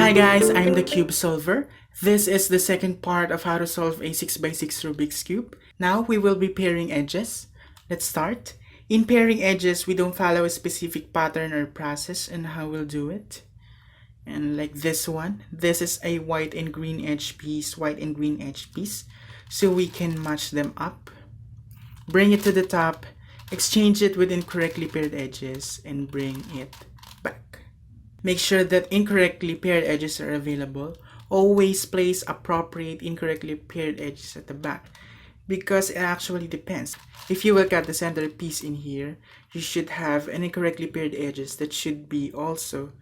Hi guys, I'm TheCubeSolver. This is the second part of how to solve a 6x6 Rubik's Cube. Now we will be pairing edges. Let's start. In pairing edges, we don't follow a specific pattern or process and how we'll do it. And like this one, this is a white and green edge piece, white and green edge piece. So we can match them up. Bring it to the top, exchange it with incorrectly paired edges, and bring it back. Make sure that incorrectly paired edges are available. Always place appropriate incorrectly paired edges at the back because it actually depends. If you will cut the center piece in here, you should have an incorrectly paired edges that should be also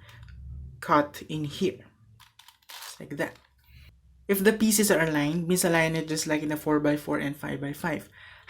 cut in here. Just like that. If the pieces are aligned, misalign it just like in a 4x4 and 5x5.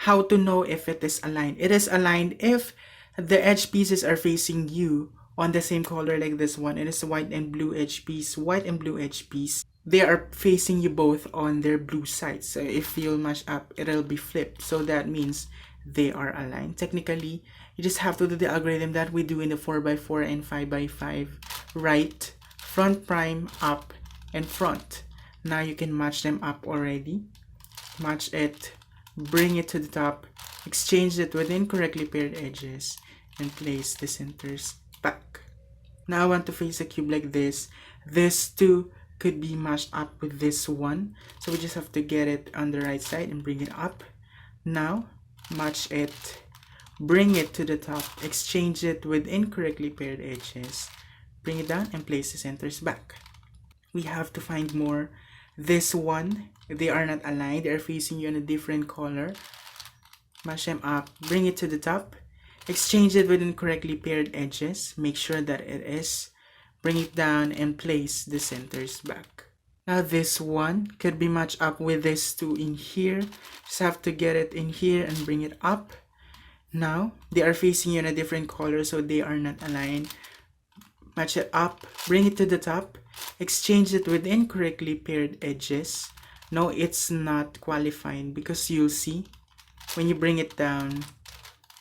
How to know if it is aligned? It is aligned if the edge pieces are facing you on the same color like this one. It is white and blue edge piece, white and blue edge piece. They are facing you both on their blue sides. So if you'll match up, it'll be flipped. So that means they are aligned. Technically, you just have to do the algorithm that we do in the 4x4 and 5x5. Right, front prime, up, and front. Now you can match them up already. Match it, bring it to the top, exchange it with incorrectly paired edges, and place the centers back. Now I want to face a cube like this. This two could be matched up with this one. So we just have to get it on the right side and bring it up. Now, match it, bring it to the top, exchange it with incorrectly paired edges, bring it down, and place the centers back. We have to find more. This one, they are not aligned. They are facing you in a different color. Match them up, bring it to the top, exchange it with incorrectly paired edges. Make sure that it is. Bring it down and place the centers back. Now this one could be matched up with this two in here. Just have to get it in here and bring it up. Now they are facing you in a different color, so they are not aligned. Match it up, bring it to the top, exchange it with incorrectly paired edges. No, it's not qualifying because you'll see when you bring it down,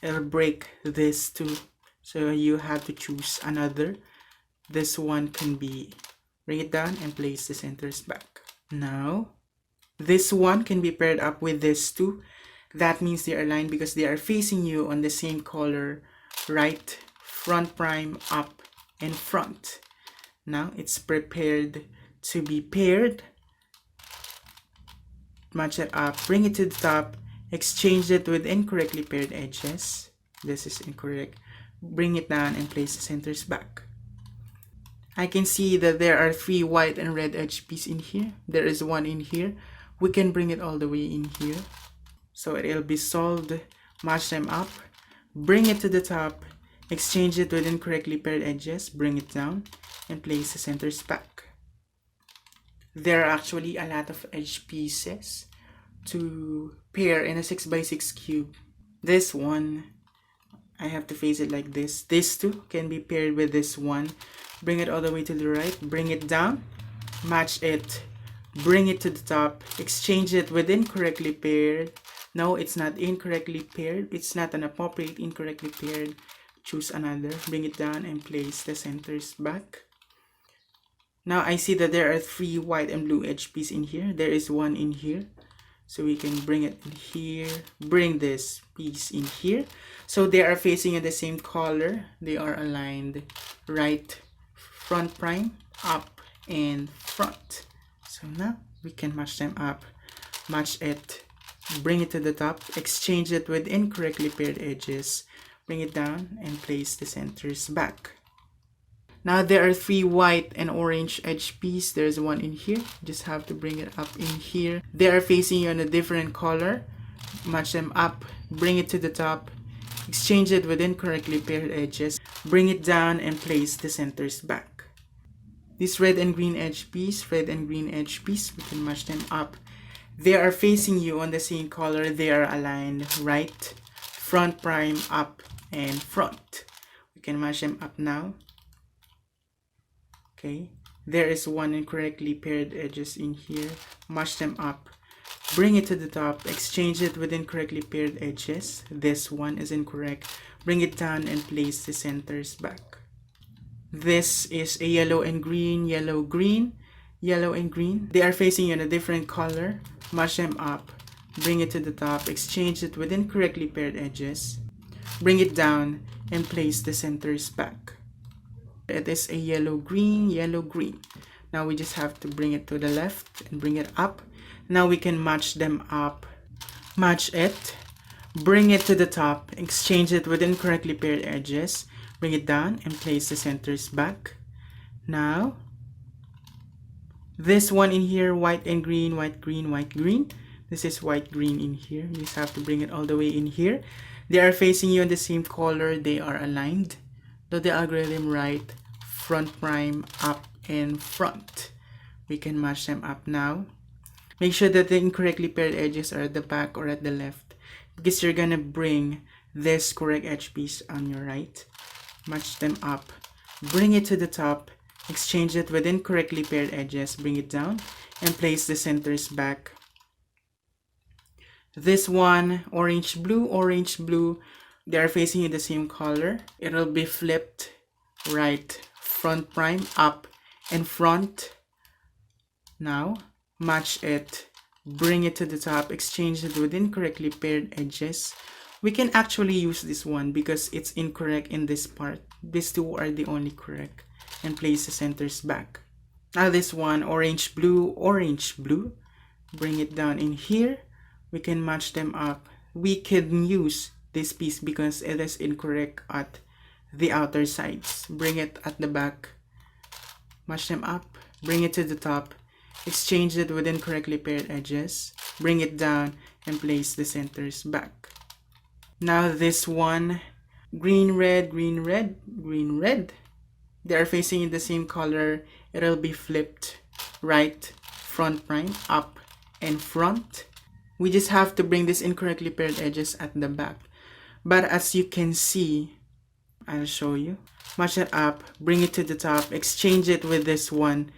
it'll break this too. So you have to choose another. This one can be, bring it down and place the centers back. Now, this one can be paired up with this two. That means they are aligned because they are facing you on the same color, right, front prime, up, and front. Now it's prepared to be paired. Match it up, bring it to the top, exchange it with incorrectly paired edges. This is incorrect. Bring it down and place the centers back. I can see that there are 3 white and red edge pieces in here. There is one in here. We can bring it all the way in here. So it'll be solved. Match them up, bring it to the top, exchange it with incorrectly paired edges, bring it down, and place the centers back. There are actually a lot of edge pieces to pair in a 6x6 cube. This one, I have to face it like this. This two can be paired with this one. Bring it all the way to the right, bring it down, match it, bring it to the top, exchange it with incorrectly paired. No, it's not incorrectly paired. It's not an appropriate incorrectly paired. Choose another, bring it down, and place the centers back. Now I see that there are 3 white and blue edge pieces in here. There is one in here. So we can bring it in here, bring this piece in here. So they are facing in the same color. They are aligned right, front prime, up, and front. So now we can match them up, match it, bring it to the top, exchange it with incorrectly paired edges, bring it down, and place the centers back. Now there are 3 white and orange edge pieces. There's one in here. Just have to bring it up in here. They are facing you in a different color. Match them up, bring it to the top, exchange it with incorrectly paired edges, bring it down, and place the centers back. This red and green edge piece, red and green edge piece, we can match them up. They are facing you on the same color. They are aligned right, front prime, up, and front. We can match them up now. Okay, there is one incorrectly paired edges in here. Match them up, bring it to the top, exchange it with incorrectly paired edges. This one is incorrect. Bring it down and place the centers back. This is a yellow and green, yellow, green, yellow and green. They are facing you in a different color. Match them up. Bring it to the top. Exchange it with incorrectly paired edges. Bring it down and place the centers back. It is a yellow, green, yellow, green. Now we just have to bring it to the left and bring it up. Now we can match them up. Match it. Bring it to the top. Exchange it with incorrectly paired edges. Bring it down and place the centers back. Now, this one in here, white and green, white, green, white, green. This is white, green in here. You just have to bring it all the way in here. They are facing you in the same color. They are aligned. Do the algorithm right, front prime, up, and front. We can match them up now. Make sure that the incorrectly paired edges are at the back or at the left, because you're gonna bring this correct edge piece on your right. Match them up. Bring it to the top. Exchange it with incorrectly paired edges. Bring it down and place the centers back. This one, orange, blue, orange, blue. They are facing in the same color. It'll be flipped right, front prime, up, and front. Now, match it. Bring it to the top. Exchange it with incorrectly paired edges. We can actually use this one because it's incorrect in this part. These two are the only correct. And place the centers back. Now this one, orange, blue, orange, blue. Bring it down in here. We can match them up. We can use this piece because it is incorrect at the outer sides. Bring it at the back. Match them up. Bring it to the top. Exchange it with incorrectly paired edges. Bring it down and place the centers back. Now this one, green, red, green, red, green, red. They are facing in the same color. It'll be flipped right, front prime, up, and front. We just have to bring this incorrectly paired edges at the back. But as you can see, I'll show you. Match it up, bring it to the top, exchange it with this one.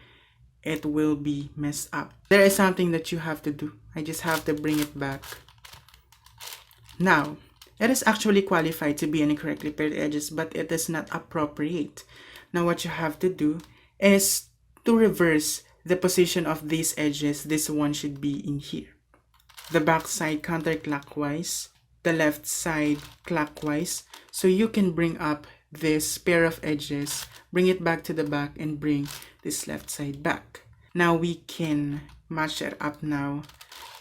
It will be messed up. There is something that you have to do. I just have to bring it back. Now, it is actually qualified to be an incorrectly paired edges, but it is not appropriate. Now what you have to do is to reverse the position of these edges. This one should be in here. The back side counterclockwise, the left side clockwise. So you can bring up this pair of edges, bring it back to the back, and bring this left side back. Now we can match it up now.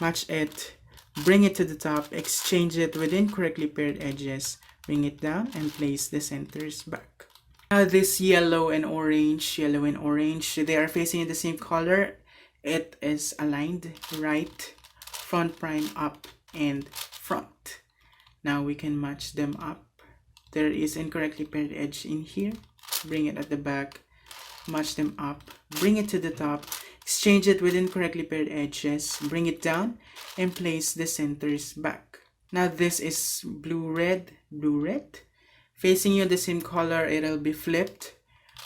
Match it, bring it to the top, exchange it with incorrectly paired edges, bring it down, and place the centers back. Now this yellow and orange, they are facing in the same color. It is aligned right, front prime, up, and front. Now we can match them up. There is incorrectly paired edge in here. Bring it at the back, match them up, bring it to the top, exchange it with incorrectly paired edges, bring it down, and place the centers back. Now this is blue, red, blue, red. Facing you the same color, it'll be flipped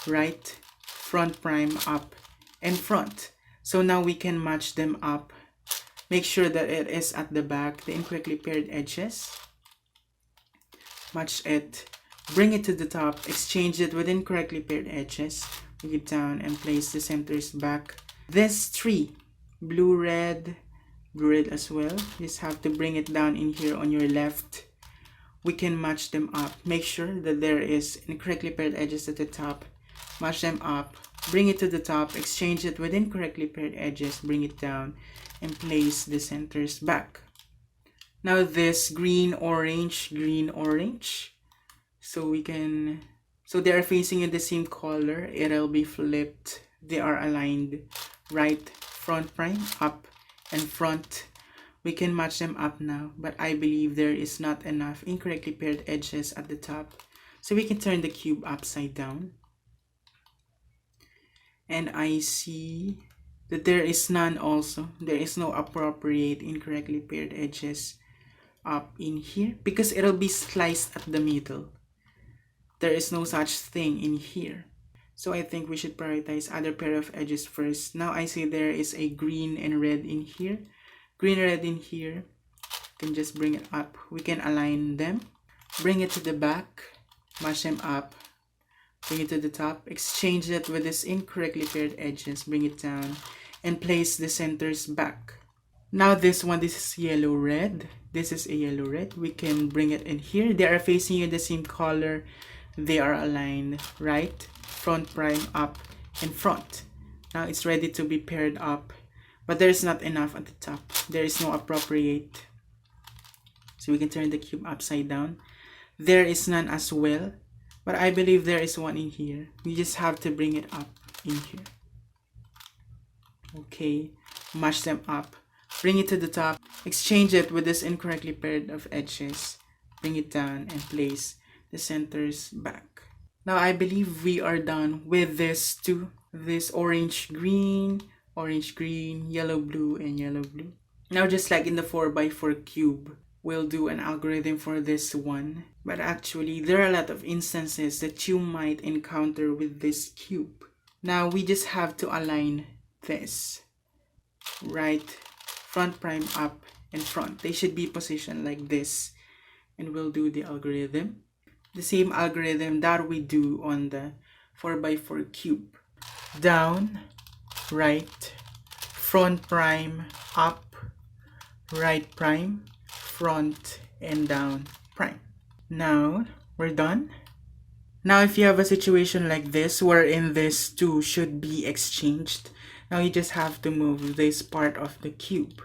right, front prime, up, and front. So now we can match them up. Make sure that it is at the back, the incorrectly paired edges. Match it, bring it to the top, exchange it with incorrectly paired edges, bring it down, and place the centers back. This three, blue, red as well. Just have to bring it down in here on your left. We can match them up. Make sure that there is incorrectly paired edges at the top. Match them up, bring it to the top, exchange it with incorrectly paired edges, bring it down, and place the centers back. Now this green, orange, so they are facing in the same color. It'll be flipped. They are aligned right, front prime, up, and front. We can match them up now, but I believe there is not enough incorrectly paired edges at the top. So we can turn the cube upside down. And I see that there is none also. There is no appropriate incorrectly paired edges up in here because it'll be sliced at the middle. There is no such thing in here. So I think we should prioritize other pair of edges first. Now I see there is a green and red in here. Green, red in here. We can just bring it up. We can align them. Bring it to the back. Match them up. bring it to the top, exchange it with this incorrectly paired edges, bring it down, and place the centers back. Now this one, this is yellow red. This is a yellow red. We can bring it in here. They are facing in the same color. They are aligned, right? Front prime, up, and front. Now it's ready to be paired up, but there's not enough at the top. There is no appropriate. So we can turn the cube upside down. There is none as well, but I believe there is one in here. We just have to bring it up in here. Okay, mash them up. Bring it to the top. Exchange it with this incorrectly paired of edges. Bring it down and place the centers back. Now I believe we are done with this two. This orange green, yellow blue, and yellow blue. Now just like in the 4x4 cube, we'll do an algorithm for this one. But actually, there are a lot of instances that you might encounter with this cube. Now we just have to align this. Right, front prime, up, and front. They should be positioned like this. And we'll do the algorithm. The same algorithm that we do on the 4x4 cube. Down, right, front prime, up, right prime, front, and down prime. Now we're done. Now if you have a situation like this wherein these two should be exchanged, now you just have to move this part of the cube.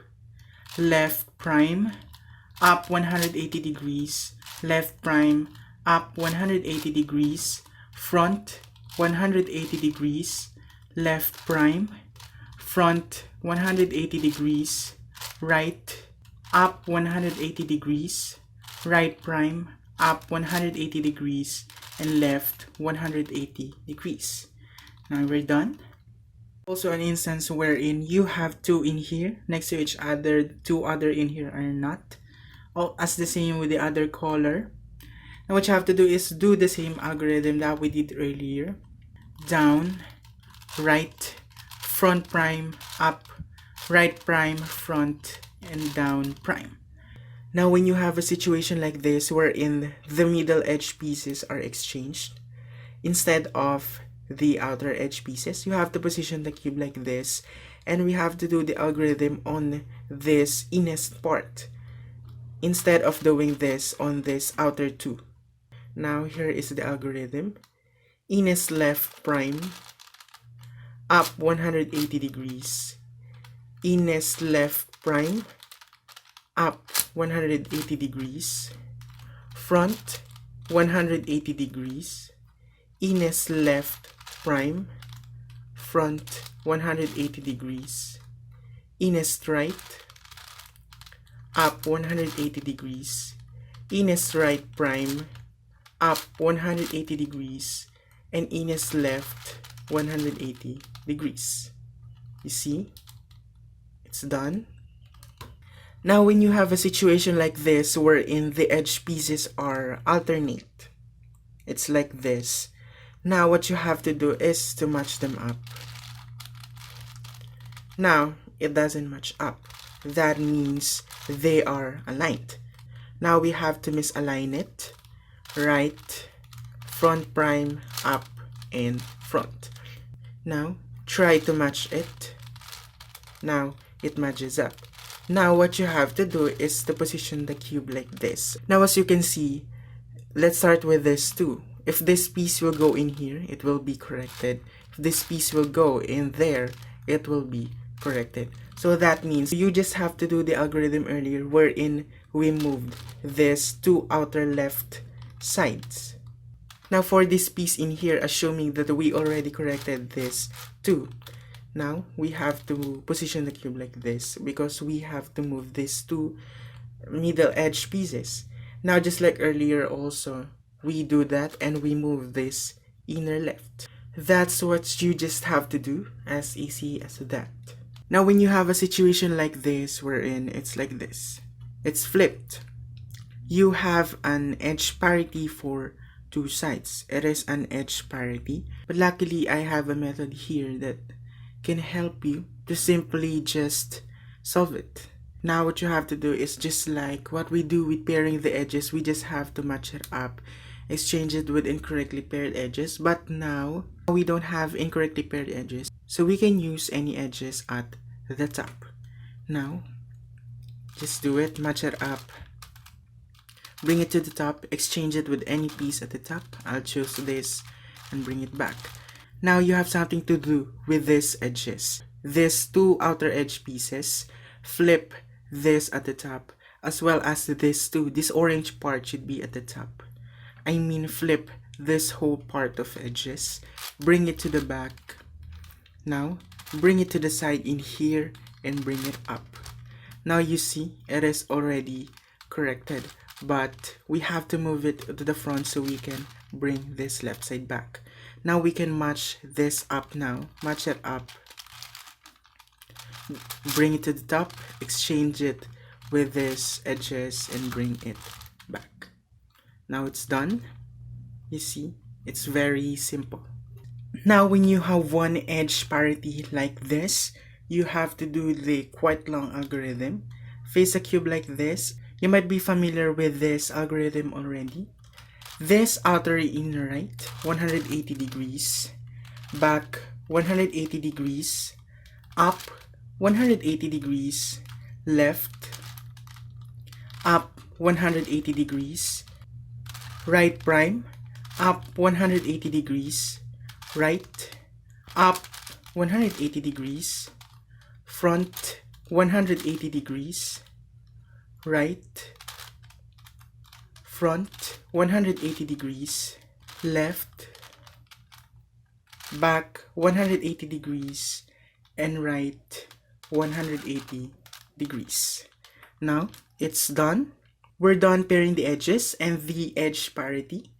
Left prime, up 180 degrees, left prime, up 180 degrees, front 180 degrees, left prime, front 180 degrees, right, up 180 degrees, right prime, up 180 degrees, and left 180 degrees. Now we're done. Also an instance wherein you have two in here next to each other, two other in here are not. All as the same with the other color. Now what you have to do is do the same algorithm that we did earlier. Down, right, front prime, up, right prime, front, and down prime. Now when you have a situation like this wherein the middle edge pieces are exchanged, instead of the outer edge pieces, you have to position the cube like this, and we have to do the algorithm on this innerst part instead of doing this on this outer two. Now here is the algorithm. Innerst left prime, up 180 degrees, innerst left prime, up 180 degrees, front 180 degrees, innerst left prime, front 180 degrees, innerst right, up 180 degrees, innerst right prime, up 180 degrees, and innerst left 180 degrees. You see? It's done. Now when you have a situation like this wherein the edge pieces are alternate, it's like this. Now what you have to do is to match them up. Now it doesn't match up. That means they are aligned. Now we have to misalign it. Right, front prime, up, and front. Now try to match it. Now it matches up. Now what you have to do is to position the cube like this. Now as you can see, let's start with this too. If this piece will go in here, it will be corrected. If this piece will go in there, it will be corrected. So that means you just have to do the algorithm earlier wherein we moved this two outer left sides. Now for this piece in here, assuming that we already corrected this too, now we have to position the cube like this because we have to move these two middle edge pieces. Now just like earlier also, we do that and we move this inner left. That's what you just have to do, as easy as that. Now when you have a situation like this wherein it's like this, it's flipped. You have an edge parity for two sides. It is an edge parity, but luckily I have a method here that can help you to simply just solve it. Now what you have to do is just like what we do with pairing the edges, we just have to match it up exchange it with incorrectly paired edges. But now we don't have incorrectly paired edges, so we can use any edges at the top. Now just do it, match it up, bring it to the top, exchange it with any piece at the top. I'll choose this and bring it back. Now you have something to do with these edges. These two outer edge pieces, flip this at the top, as well as this too. This orange part should be at the top. I mean, flip this whole part of edges, bring it to the back. Now bring it to the side in here and bring it up. Now you see it is already corrected, but we have to move it to the front so we can bring this left side back. Now we can match this up now. Match it up. Bring it to the top, exchange it with these edges and bring it back. Now it's done. You see, it's very simple. Now when you have one edge parity like this, you have to do the quite long algorithm. Face a cube like this. You might be familiar with this algorithm already. This outer inner right, 180 degrees, back 180 degrees, up 180 degrees, left, up 180 degrees, right prime, up 180 degrees, right, up 180 degrees, front 180 degrees, right, front 180 degrees, left, back 180 degrees, and right 180 degrees. Now it's done. We're done pairing the edges and the edge parity.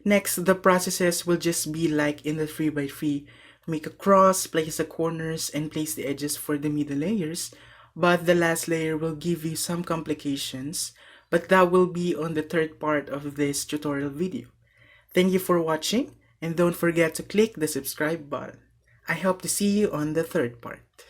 Next, the processes will just be like in the 3x3. Make a cross, place the corners, and place the edges for the middle layers. But the last layer will give you some complications, but that will be on the third part of this tutorial video. Thank you for watching, and don't forget to click the subscribe button. I hope to see you on the third part.